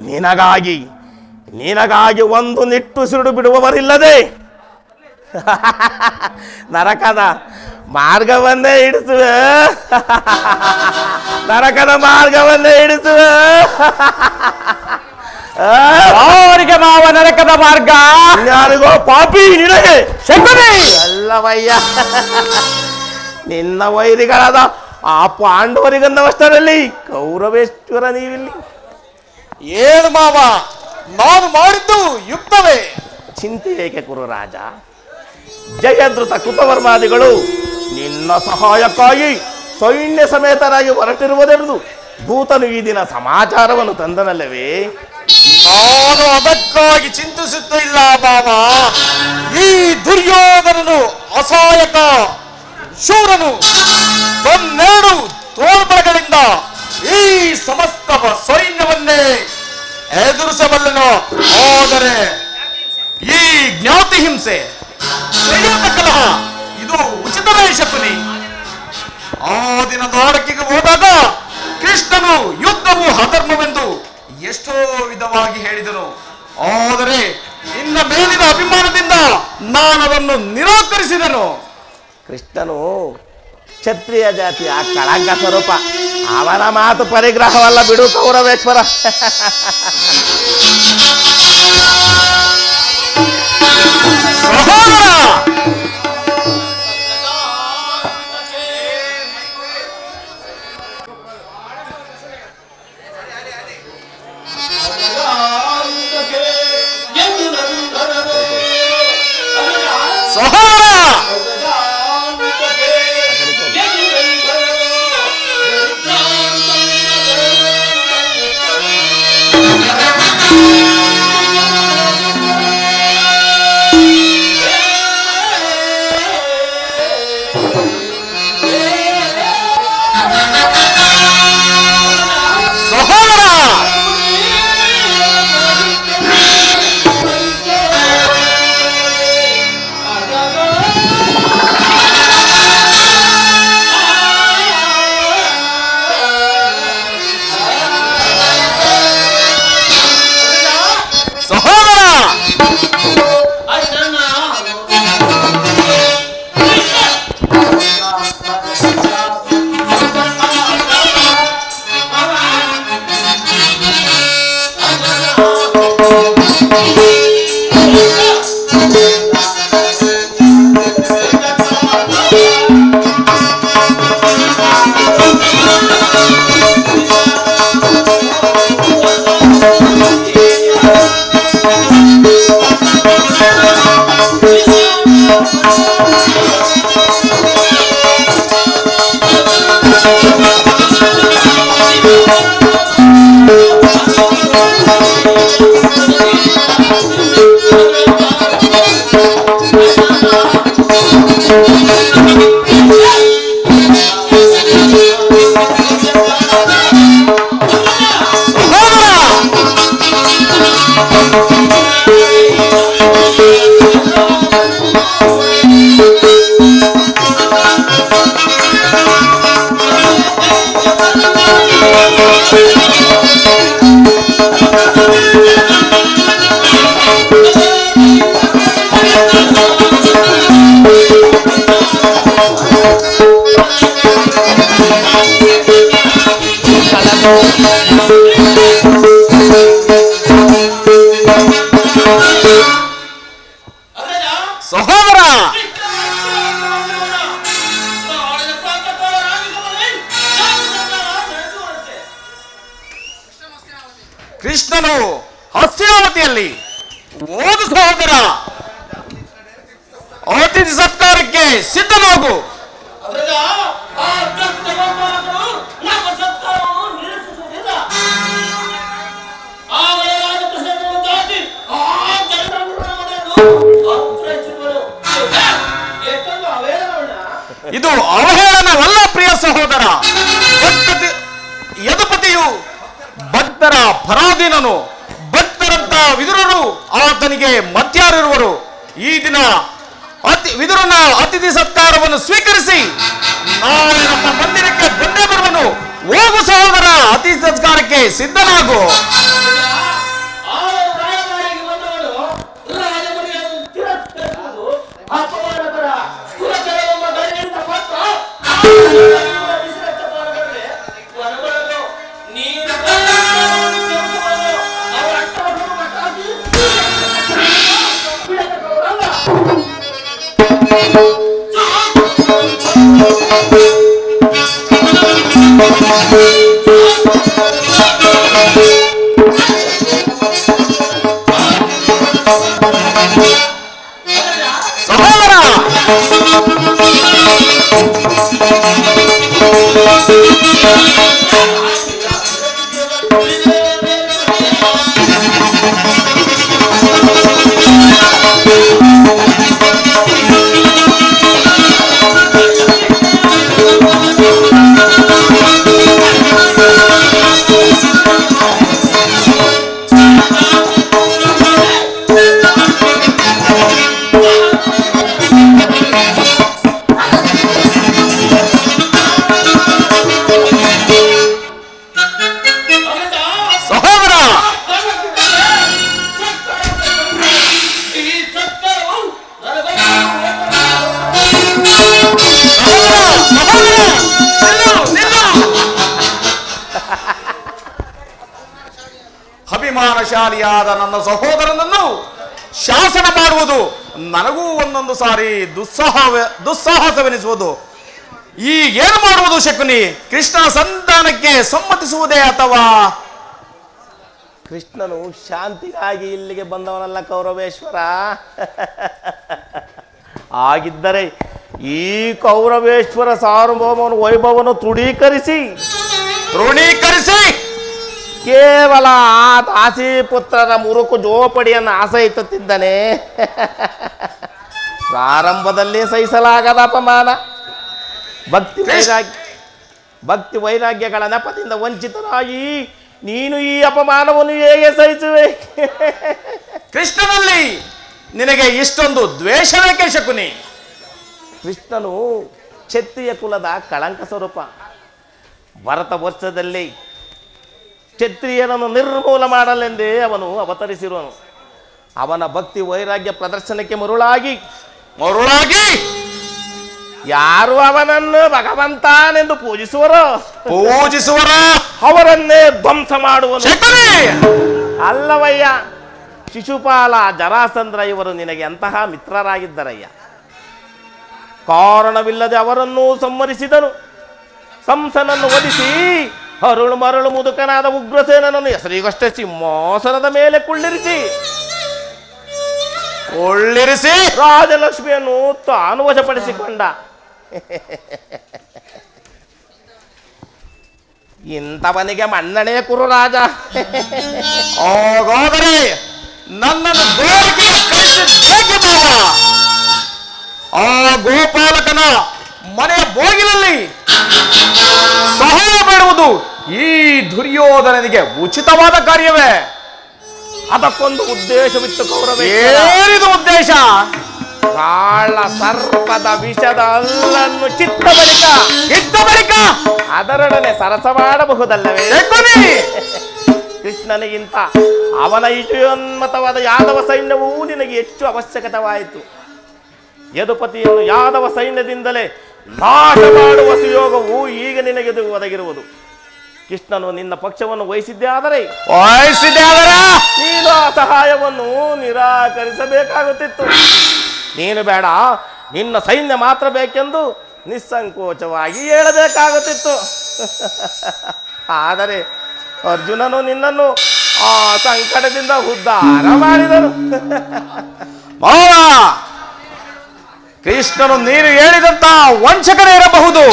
ನಿನಗಾಗಿ ನಿನಗಾಗಿ ಒಂದು ನಿಟ್ಟುಸಿರು ಬಿಡುವವರಿಲ್ಲದೆ ನರಕದ ಮಾರ್ಗವನ್ನೇ ಹಿಡಿಸುವೆ ನರಕದ ಮಾರ್ಗವನ್ನೇ ಹಿಡಿಸುವೆ. ಅವರಿಗೆ ಮಾವ ನರಕದ ಮಾರ್ಗ ಯಾರಿಗೋ ಪಾಪಿ ನಿನಗೆ ಶಕುನಿ ಅಲ್ಲವಯ್ಯ. ನಿನ್ನ ವೈರಿಗಳಾದ ಆ ಪಾಂಡವರಿಗಂದವಷ್ಟರಲ್ಲಿ ಕೌರವೇಶ್ವರ ನೀವಿಲ್ಲಿ. ಏನು ಮಾವ, ನಾನು ಮಾಡಿದ್ದು ಯುಕ್ತವೇ. ಚಿಂತೆ ಏಕೆ ಕುರುರಾಜ? ಜಯದ್ರುತ ಕೃತವರ್ಮಾದಿಗಳು ನಿನ್ನ ಸಹಾಯಕ್ಕಾಗಿ ಸೈನ್ಯ ಸಮೇತರಾಗಿ ಹೊರಟಿರುವುದೆಂದು ಭೂತನು ಈ ದಿನ ಸಮಾಚಾರವನ್ನು ತಂದನಲ್ಲವೇ? ನಾನು ಅದಕ್ಕಾಗಿ ಚಿಂತಿಸುತ್ತಿಲ್ಲ ಮಾವ. ಈ ದುರ್ಯೋಧನನು ಅಸಹಾಯಕ ಶೂರನು ತನ್ನೆರಡು ತೋಳ್ಬಲಗಳಿಂದ ಈ ಸಮಸ್ತ ಸೈನ್ಯವನ್ನೇ ಎದುರಿಸಬಲ್ಲನು. ಆದರೆ ಈ ಜ್ಞಾತಿ ಹಿಂಸೆ, ಶ್ರೀಯುತ ಕಲಹ ಇದು ಉಚಿತವೇ ಶಕುನಿ? ಆ ದಿನದ ಆರಕ್ಕೆಗೆ ಹೋದಾಗ ಕೃಷ್ಣನು ಯುದ್ಧವು ಅಧರ್ಮವೆಂದು ಎಷ್ಟೋ ವಿಧವಾಗಿ ಹೇಳಿದನು. ಆದರೆ ಇನ್ನ ಮೇಲಿನ ಅಭಿಮಾನದಿಂದ ನಾನು ಅದನ್ನು ನಿರಾಕರಿಸಿದನು. ಕೃಷ್ಣನು ಕ್ಷತ್ರಿಯ ಜಾತಿಯ ಕಳಂಕ ಸ್ವರೂಪ. ಅವನ ಮಾತು ಪರಿಗ್ರಹವಲ್ಲ ಬಿಡು ಕೌರವೇಶ್ವರ. ಸಹೋದರ, ಕೃಷ್ಣನು ಹಸ್ತಿನಾವತಿಯಲ್ಲಿ ಓದು ಸಹೋದರ. ಅತಿಥಿ ಸತ್ಕಾರಕ್ಕೆ ಸಿದ್ಧನಾಗು. ಇದು ಅವಹೇಳನವಲ್ಲ ಪ್ರಿಯ ಸಹೋದರ. ಯದುಪತಿಯು ಭಕ್ತರ ಪರಾಧೀನನು. ಭಕ್ತರಂತ ವಿದುರರು ಆತನಿಗೆ ಮತ್ಯಾರಿರುವರು. ಈ ದಿನ ವಿದುರನ ಅತಿಥಿ ಸತ್ಕಾರವನ್ನು ಸ್ವೀಕರಿಸಿ ನಾಳೆ ನಮ್ಮ ಮಂದಿರಕ್ಕೆ ಬಂದೇ ಬರುವನು. ಹೋಗು ಸಹೋದರ, ಅತಿಥಿ ಸತ್ಕಾರಕ್ಕೆ ಸಿದ್ಧನಾಗು. ಅಭಿಮಾನಶಾಲಿಯಾದ ನನ್ನ ಸಹೋದರನನ್ನು ಶಾಸನ ಮಾಡುವುದು ನನಗೂ ಒಂದೊಂದು ಸಾರಿ ದುಸ್ಸಾಹಸವೆನಿಸುವುದು. ಈಗೇನು ಮಾಡುವುದು ಶಕುನಿ? ಕೃಷ್ಣ ಸಂತಾನಕ್ಕೆ ಸಮ್ಮತಿಸುವುದೇ ಅಥವಾ? ಕೃಷ್ಣನು ಶಾಂತಿಗಾಗಿ ಇಲ್ಲಿಗೆ ಬಂದವನಲ್ಲ ಕೌರವೇಶ್ವರ. ಆಗಿದ್ದರೆ ಈ ಕೌರವೇಶ್ವರ ಸಾರ್ವಭೌಮನ ವೈಭವವನ್ನು ತೃಣೀಕರಿಸಿ ಕೇವಲ ಆ ದಾಸಿ ಪುತ್ರರ ಮುರುಕು ಜೋಪಡಿಯನ್ನು ಆಸೈಸುತ್ತಿದ್ದನೆ. ಪ್ರಾರಂಭದಲ್ಲಿ ಸಹಿಸಲಾಗದ ಅಪಮಾನ, ಭಕ್ತಿ ವೈರಾಗ್ಯಗಳ ನೆಪದಿಂದ ವಂಚಿತರಾಗಿ ನೀನು ಈ ಅಪಮಾನವನ್ನು ಹೇಗೆ ಸಹಿಸುವೆ? ಕೃಷ್ಣನಲ್ಲಿ ನಿನಗೆ ಇಷ್ಟೊಂದು ದ್ವೇಷವೇಕೆ ಶಕುನಿ? ಕೃಷ್ಣನು ಕ್ಷತ್ರಿಯ ಕುಲದ ಕಳಂಕ ಸ್ವರೂಪ. ಭರತ ವರ್ಷದಲ್ಲಿ ಕ್ಷತ್ರಿಯನನ್ನು ನಿರ್ಮೂಲ ಮಾಡಲೆಂದೇ ಅವನು ಅವತರಿಸಿರುವನು. ಅವನ ಭಕ್ತಿ ವೈರಾಗ್ಯ ಪ್ರದರ್ಶನಕ್ಕೆ ಮರುಳಾಗಿ ಯಾರು ಅವನನ್ನು ಭಗವಂತನೆಂದು ಪೂಜಿಸುವರೋ ಅವರನ್ನೇ ಧ್ವಂಸ ಮಾಡುವನು. ಅಲ್ಲವಯ್ಯ, ಶಿಶುಪಾಲ, ಜರಾಸಂದ್ರ ಇವರು ನಿನಗೆ ಅಂತಹ ಮಿತ್ರರಾಗಿದ್ದರಯ್ಯ. ಕಾರಣವಿಲ್ಲದೆ ಅವರನ್ನು ಸಂಹರಿಸಿದನು. ಕಂಸನನ್ನು ವಧಿಸಿ ಹರುಳು ಮರಳು ಮುದುಕನಾದ ಉಗ್ರಸೇನನನ್ನು ಹೆಸರಿಗಷ್ಟೇ ಸಿಂಹಾಸನದ ಮೇಲೆ ಕುಳ್ಳಿರಿಸಿ ರಾಜಲಕ್ಷ್ಮಿಯನ್ನು ತಾನು ವಶಪಡಿಸಿಕೊಂಡ. ಇಂಥವನಿಗೆ ಮನ್ನಣೆ ಕುರು ರಾಜ. ಹಾಗಾದರೆ ನನ್ನನ್ನು ಆ ಗೋಪಾಲಕನ ಮನೆಯ ಬೋಗಿಲಲ್ಲಿ ಸಹಾಯ ಮಾಡುವುದು ಈ ದುರ್ಯೋಧನನಿಗೆ ಉಚಿತವಾದ ಕಾರ್ಯವೇ? ಅದಕ್ಕೊಂದು ಉದ್ದೇಶವಿತ್ತು ಕೌರವ. ಏನಿದು ಉದ್ದೇಶ? ಕಾಳ ಸರ್ಪದ ವಿಷದ ಹಲ್ಲನ್ನು ಕಿತ್ತ ಬಳಿಕ ಅದರೊಡನೆ ಸರಸ ಮಾಡಬಹುದಲ್ಲವೇ? ಕೃಷ್ಣನಿಗಿಂತ ಅವನ ಇಜಯೋನ್ಮತವಾದ ಯಾದವ ಸೈನ್ಯವೂ ನಿನಗೆ ಹೆಚ್ಚು ಅವಶ್ಯಕತೆವಾಯಿತು. ಯದುಪತಿಯನ್ನು ಯಾದವ ಸೈನ್ಯದಿಂದಲೇ ನಾಶ ಮಾಡುವ ಸುಯೋಗವು ಈಗ ನಿನಗೆ ಒದಗಿರುವುದು. ಕೃಷ್ಣನು ನಿನ್ನ ಪಕ್ಷವನ್ನು ವಹಿಸಿದ್ದೇ ಆದರೆ ನೀನು ಆ ಸಹಾಯವನ್ನು ನಿರಾಕರಿಸಬೇಕಾಗುತ್ತಿತ್ತು. ನೀನು ಬೇಡ, ನಿನ್ನ ಸೈನ್ಯ ಮಾತ್ರ ಬೇಕೆಂದು ನಿಸ್ಸಂಕೋಚವಾಗಿ ಹೇಳಬೇಕಾಗುತ್ತಿತ್ತು. ಆದರೆ ಅರ್ಜುನನು ನಿನ್ನನ್ನು ಆ ಸಂಕಟದಿಂದ ಉದ್ಧಾರ ಮಾಡಿದನು. ಕೃಷ್ಣನು ನೀನು ಹೇಳಿದಂತ ವಂಚಕನೇ ಇರಬಹುದು,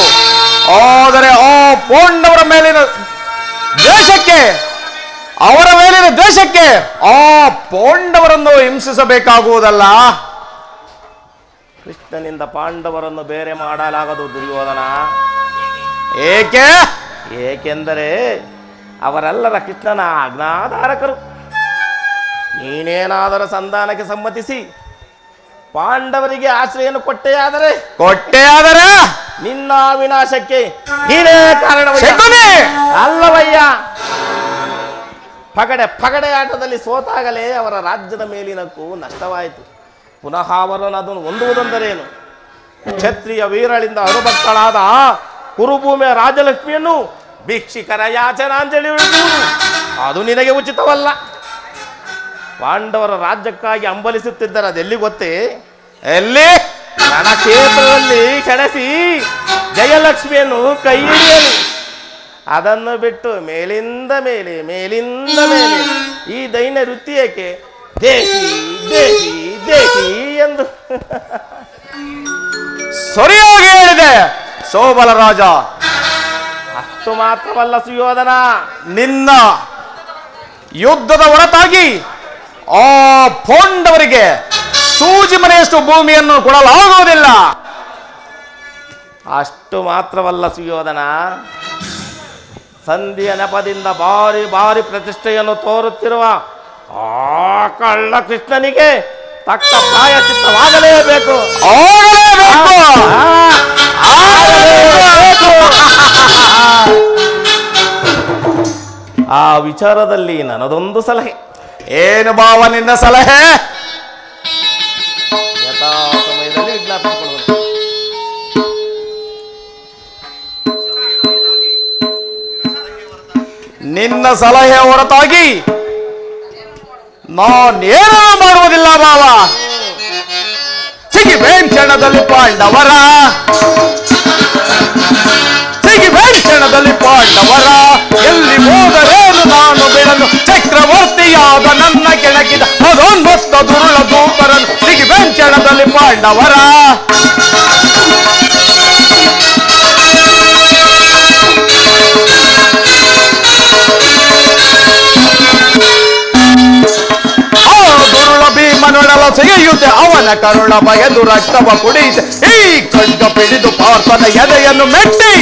ಆದರೆ ಆ ಪಾಂಡವರ ಮೇಲಿನ ದ್ವೇಷಕ್ಕೆ ಆ ಪಾಂಡವರನ್ನು ಹಿಂಸಿಸಬೇಕಾಗುವುದಲ್ಲ. ಕೃಷ್ಣನಿಂದ ಪಾಂಡವರನ್ನು ಬೇರೆ ಮಾಡಲಾಗದು ದುರ್ಯೋಧನ. ಏಕೆಂದರೆ ಅವರೆಲ್ಲರ ಕೃಷ್ಣನ ಆಜ್ಞಾಧಾರಕರು. ನೀನೇನಾದರೂ ಸಂಧಾನಕ್ಕೆ ಸಮ್ಮತಿಸಿ ಪಾಂಡವರಿಗೆ ಆಶ್ರಯನ್ನು ಕೊಟ್ಟೆಯಾದರೆ ನಿನ್ನ ವಿನಾಶಕ್ಕೆ ನೀನೇ ಕಾರಣವಯ್ಯ. ಅಲ್ಲವಯ್ಯ, ಪಗಡೆ ಆಟದಲ್ಲಿ ಸೋತಾಗಲೇ ಅವರ ರಾಜ್ಯದ ಮೇಲಿನಕ್ಕೂ ನಷ್ಟವಾಯಿತು. ಪುನಃ ಅವರನ್ನು ಅದನ್ನು ಹೊಂದುವುದೆಂದರೇನು? ಕ್ಷತ್ರಿಯ ವೀರಳಿಂದ ಅನುಭಕ್ತಳಾದ ಕುರುಭೂಮಿಯ ರಾಜಲಕ್ಷ್ಮಿಯನ್ನು ಭಿಕ್ಷಿಕರ ಯಾಚನಾಂಜಲಿ ಅದು ನಿನಗೆ ಉಚಿತವಲ್ಲ. ಪಾಂಡವರ ರಾಜ್ಯಕ್ಕಾಗಿ ಹಂಬಲಿಸುತ್ತಿದ್ದರೆ ಅದೆಲ್ಲಿ ಗೊತ್ತೇ? ರಣಕ್ಷೇತ್ರದಲ್ಲಿ ಕೆಣಸಿ ಜಯಲಕ್ಷ್ಮಿಯನ್ನು ಕೈ ಹಿಡಿಯಲು ಅದನ್ನು ಬಿಟ್ಟು ಮೇಲಿಂದ ಮೇಲೆ ಮೇಲಿಂದ ಮೇಲೆ ಈ ದೈನ್ಯ ವೃತ್ತಿ ಏಕೆ? ದೇಶಿ ದೇಶಿ ದೇಶಿ ಎಂದು ಸರಿಯಾಗಿ ಹೇಳಿದೆ ಸೋಬಲ ರಾಜ. ಅಷ್ಟು ಮಾತ್ರವಲ್ಲ ಸುಯೋಧನ, ನಿನ್ನ ಯುದ್ಧದ ಹೊರತಾಗಿ ಆ ಪೋಂಡವರಿಗೆ ಸೂಜಿ ಮನೆಯಷ್ಟು ಭೂಮಿಯನ್ನು ಕೊಡಲಾಗುವುದಿಲ್ಲ. ಅಷ್ಟು ಮಾತ್ರವಲ್ಲ ಸುಯೋಧನ, ಸಂಧಿಯ ನೆಪದಿಂದ ಭಾರಿ ಭಾರಿ ಪ್ರತಿಷ್ಠೆಯನ್ನು ತೋರುತ್ತಿರುವ ಆ ಕಳ್ಳ ಕೃಷ್ಣನಿಗೆ ತಕ್ಕ ಪ್ರಾಯಶ್ಚಿತ್ತವಾಗಲೇಬೇಕು. ಆ ವಿಚಾರದಲ್ಲಿ ನನ್ನದೊಂದು ಸಲಹೆ. ಏನು ಭಾವ ನಿನ್ನ ಸಲಹೆ? ಯಥಾ ಸಮಯದಲ್ಲಿ ವಿಜ್ಞಾಪಿಸಿಕೊಳ್ಳುವುದು. ನಿನ್ನ ಸಲಹೆ ಹೊರತಾಗಿ ನಾನೇನೂ ಮಾಡುವುದಿಲ್ಲ ಭಾವ. ಕ್ಷಣದಲ್ಲಿ ಪಾಂಡವರ ಕ್ಷಣದಲ್ಲಿ ಪಾಂಡವರ ಎಲ್ಲಿ ಹೋದರೇನು ನಾನು ಬಿಡಲು ಚಕ್ರವರ್ತಿಯಾದ ನನ್ನ ಕೆಣಕಿದ ಅದೊಂದೊತ್ತ ದುರುಳ ದೂತರನ್ನು ಕ್ಷಣದಲ್ಲಿ ಪಾಂಡವರ ಭೀಮನೊಡಲ ಸಿಗಿಯುತ್ತೆ ಅವನ ಕರುಳ ಬಗೆದು ರಕ್ತವ ಕುಡಿಯುತ್ತೆ ಈ ಖಡ್ಗ ಪಿಡಿದು ಪಾರ್ಥನ ಎದೆಯನ್ನು ಮೆಟ್ಟಿ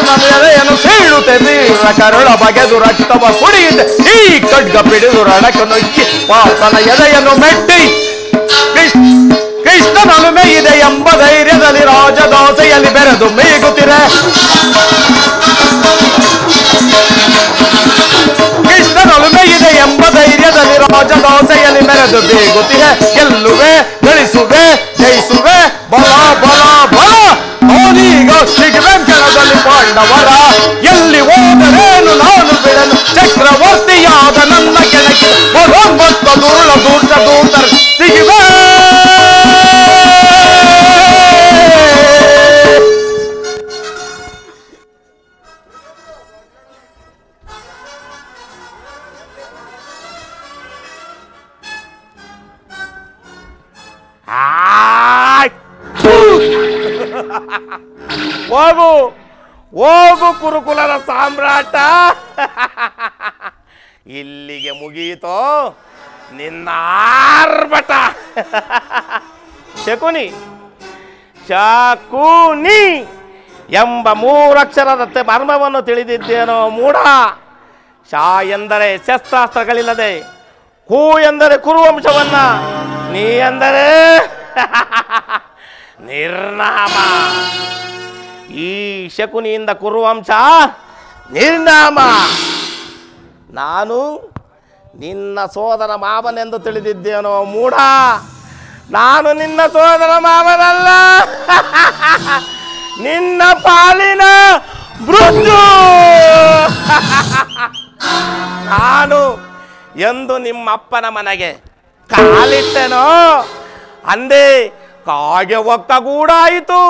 ನನ್ನ ಎದೆಯನ್ನು ಸೀಳುತ್ತೆ ವೀರ ಕರುಳ ಬಗೆದು ರಕ್ತವ ಕುಡಿಯುತ್ತೆ ಈ ಖಡ್ಗ ಪಿಡಿದು ರಣಕ್ಕೆ ನುಗ್ಗಿ ಪಾರ್ಥನ ಎದೆಯನ್ನು ಮೆಟ್ಟಿ ಕೃಷ್ಣನೊಲುಮೆ ಇದೆ ಎಂಬ ಧೈರ್ಯದಲ್ಲಿ ರಾಜದಾಸೆಯಲ್ಲಿ ಬೆರೆದು ಮೇಗುತ್ತಿರೆ ಕೃಷ್ಣನೊಲುಮೆ ಇದೆ ಎಂಬ ಧೈರ್ಯದಲ್ಲಿ ರಾಜದಾಸೆಯಲ್ಲಿ ಮೆರೆದು ಬೇಗುತ್ತಿರೆ ಗೆಲ್ಲುವೆ ಗಳಿಸುವೆ ಜಯಿಸುವೆ ಬಲ ಬಲ ಬಲ ಅವನೀಗ ಕ್ಷಣದಲ್ಲಿ ಪಾಂಡವರ ಎಲ್ಲಿ ಹೋದರೇನು ನಾನು ಬಿಡಲು ಚಕ್ರವರ್ತಿಯಾದ ನನ್ನ ಕೆಳಗೆ ಬರೋನ್ಬತ್ತ ದುರುಳ ದೂತ ದೂತರ ಸಿಗಿವೆ ಹೋಗು ಹೋಗು ಕುರುಕುಲದ ಸಾಮ್ರಾಟ. ಇಲ್ಲಿಗೆ ಮುಗಿಯಿತೋ ನಿನ್ನ ಆರ್ಭಟ. ಶಕುನಿ ಶಕುನಿ ಎಂಬ ಮೂರಕ್ಷರದ ಮರ್ಮವನ್ನು ತಿಳಿದಿದ್ದೇನೋ ಮೂಢ. ಶಾ ಎಂದರೆ ಶಸ್ತ್ರಾಸ್ತ್ರಗಳಿಲ್ಲದೆ, ಕು ಎಂದರೆ ಕುರುವಂಶವನ್ನ, ನೀ ಎಂದರೆ ನಿರ್ನಾಮ. ಈ ಶಕುನಿಯಿಂದ ಕುರುವಂಶ ನಿರ್ನಾಮ. ನಾನು ನಿನ್ನ ಸೋದರ ಮಾವನೆಂದು ತಿಳಿದಿದ್ದೇನೋ ಮೂಢ. ನಾನು ನಿನ್ನ ಸೋದರ ಮಾವನಲ್ಲ, ನಿನ್ನ ಪಾಲಿನ ಮೃತ್ಯು. ನಾನು ಎಂದು ನಿಮ್ಮಪ್ಪನ ಮನೆಗೆ ಕಾಲಿಟ್ಟೆನೋ ಅಂದೇ ಕಾಗೆ ಒಕ್ಕ ಗೂಡಾಯಿತು,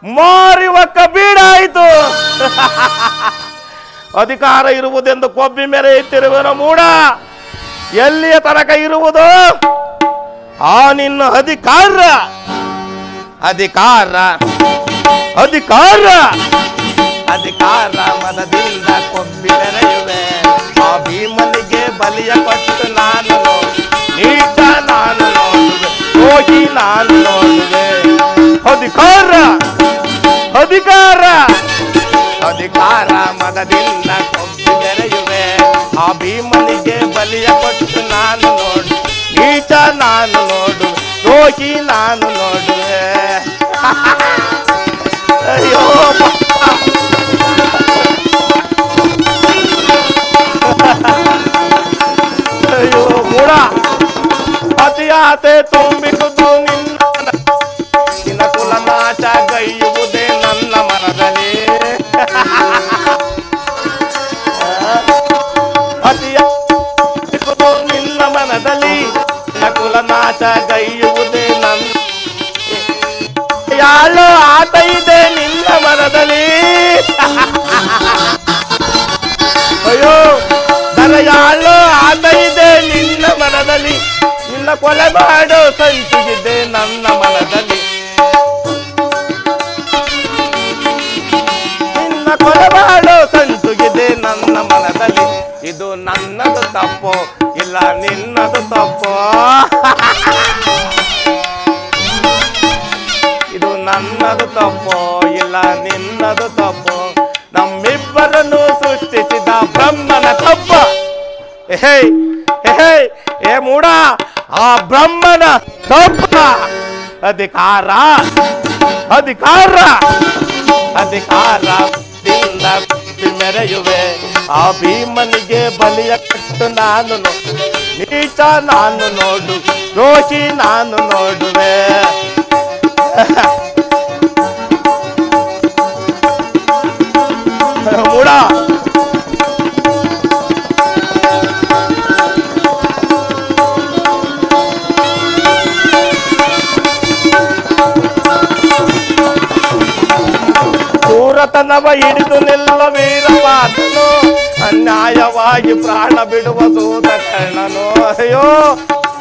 ಮಾರಿ ಒಕ್ಕ ಬೀಡಾಯಿತು. ಅಧಿಕಾರ ಇರುವುದೆಂದು ಕೊಬ್ಬಿ ಮೆರೆಯುತ್ತಿರುವೆನೋ ಮೂಢ. ಎಲ್ಲಿಯ ತನಕ ಇರುವುದು ಆ ನಿನ್ನ ಅಧಿಕಾರ? ಅಧಿಕಾರ ಅಧಿಕಾರ ಅಧಿಕಾರ ಮದದಿಂದ ಕೊಬ್ಬಿ ಮೆರೆಯುವೆ. ಆ ಭೀಮನಿಗೆ ಬಲಿಯ ಕೊಟ್ಟು ನಾನು ನೀಟ ನಾನು ನೋಡುವೆ, ಹೋಗಿ ನಾನು ನೋಡುವೆ. ಅಧಿಕಾರ ಅಧಿಕಾರ ಅಧಿಕಾರ ಮದದಿಂದ ಕೊಬ್ಬಿ ಮೆರೆಯುವೆ. ಆ ಭೀಮನಿಗೆ ಬಲಿಯ ಕೊಟ್ಟು ನಾನು ನೋಡು, ನೀಟ ನಾನು ನೋಡು, ರೋಗಿ ನಾನು ನೋಡುವೆ. ಅಯ್ಯೋ ಅಯ್ಯೋ ಮೂಢ. ಅತಿಯಾತೆ ತುಂಬಿಸುವುದು ನಿನ್ನ ಕುಲನಾಶ ಗೈಯುವುದೇ ನನ್ನ ಮನದಲ್ಲಿ. ಅತಿಯಾತು ನಿನ್ನ ಮನದಲ್ಲಿ, ನಿನ್ನ ಕುಲನಾಶ ಗೈಯುವುದೇ ನನ್ನ ಕೊಲೆಯಾಳು ಆತ ಇದೆ ನಿನ್ನ ಮನದಲ್ಲಿ, ನಿನ್ನ ಕೊಲೆ ಮಾಡೋ ಸಂಚಿಗಿದೆ ನನ್ನ ಮನದಲ್ಲಿ, ನಿನ್ನ ಕೊಲೆ ಮಾಡೋ ಸಂಚುಗಿದೆ ನನ್ನ ಮನದಲ್ಲಿ. ಇದು ನನ್ನದು ತಪ್ಪು ಇಲ್ಲ ನಿನ್ನದು ತಪ್ಪು, ಇದು ನನ್ನದು ತಪ್ಪು ಇಲ್ಲ ನಿನ್ನದು ತಪ್ಪು, ನಮ್ಮಿಬ್ಬರನ್ನು ಸೃಷ್ಟಿಸಿದ ಬ್ರಹ್ಮನ ತಪ್ಪ. ಹೇ ಹೇ ಏ ಮೂಡ, ಆ ಬ್ರಹ್ಮನ ತಪ್ಪ. ಅಧಿಕಾರ ಅಧಿಕಾರ ಅಧಿಕಾರದಿಂದ ಮೆರೆಯುವೆ, ಆ ಭೀಮನಿಗೆ ಬಲಿಯ ಕೊಟ್ಟು ನಾನು ನೀಚ ನಾನು ನೋಡು, ದೋಷಿ ನಾನು ನೋಡುವೆ. ಮೂಡ ಸೂರತನವ ಹಿಡಿದು ನಿಲ್ಲ ವೀರಪಾತನು, ಅನ್ಯಾಯವಾಗಿ ಪ್ರಾಣ ಬಿಡುವ ಸೂತ ಕರ್ಣನು. ಅಯ್ಯೋ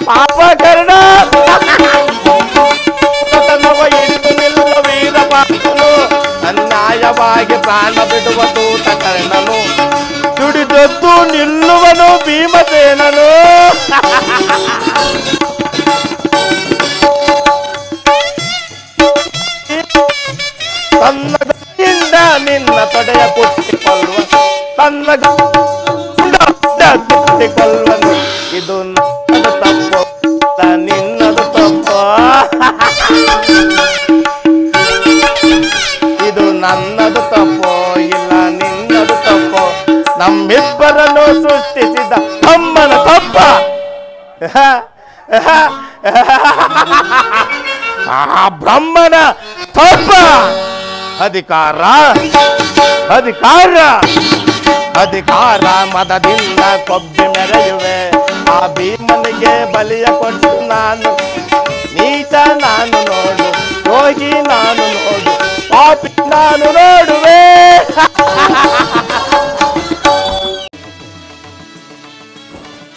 ಪಾಪ ಕರ್ಣ, ಸೂರತನವ ಹಿಡಿದು ನಿಲ್ಲ ವೀರಪಾತನು, ಅನ್ಯಾಯವಾಗಿ ಪ್ರಾಣ ಬಿಡುವ ಸೂತ ಕರ್ಣನು, ದುಡಿದದ್ದು ನಿಲ್ಲುವನು ಭೀಮಸೇನನು. ತನ್ನ ಗತಿಯಿಂದ ನಿನ್ನ ತೊಡೆಯ ಕುಟ್ಟಿಕೊಳ್ಳುವ, ತನ್ನ ಕುಟ್ಟಿಕೊಳ್ಳುವನು. ಇದು ನನ್ನದು ತಪ್ಪು ನಿನ್ನದು ತಪ್ಪು, ಇದು ನನ್ನದು ತಪ್ಪು ಇಲ್ಲ ನಿನ್ನದು ತಪ್ಪು, ನಮ್ಮಿಬ್ಬರನ್ನು ಸೃಷ್ಟಿಸಿದ ಅಮ್ಮನ ತಪ್ಪ. ಆ ಬ್ರಹ್ಮನ ತಪ್ಪ. ಅಧಿಕಾರ ಅಧಿಕಾರ ಅಧಿಕಾರ ಮದದಿಂದ ಕೊಬ್ಬಿ ಮೆರೆಯುವೆ, ಆ ಭೀಮನಿಗೆ ಬಲಿಯ ಕೊಟ್ಟು ನಾನು ನೀಚ ನಾನು ನೋಡು,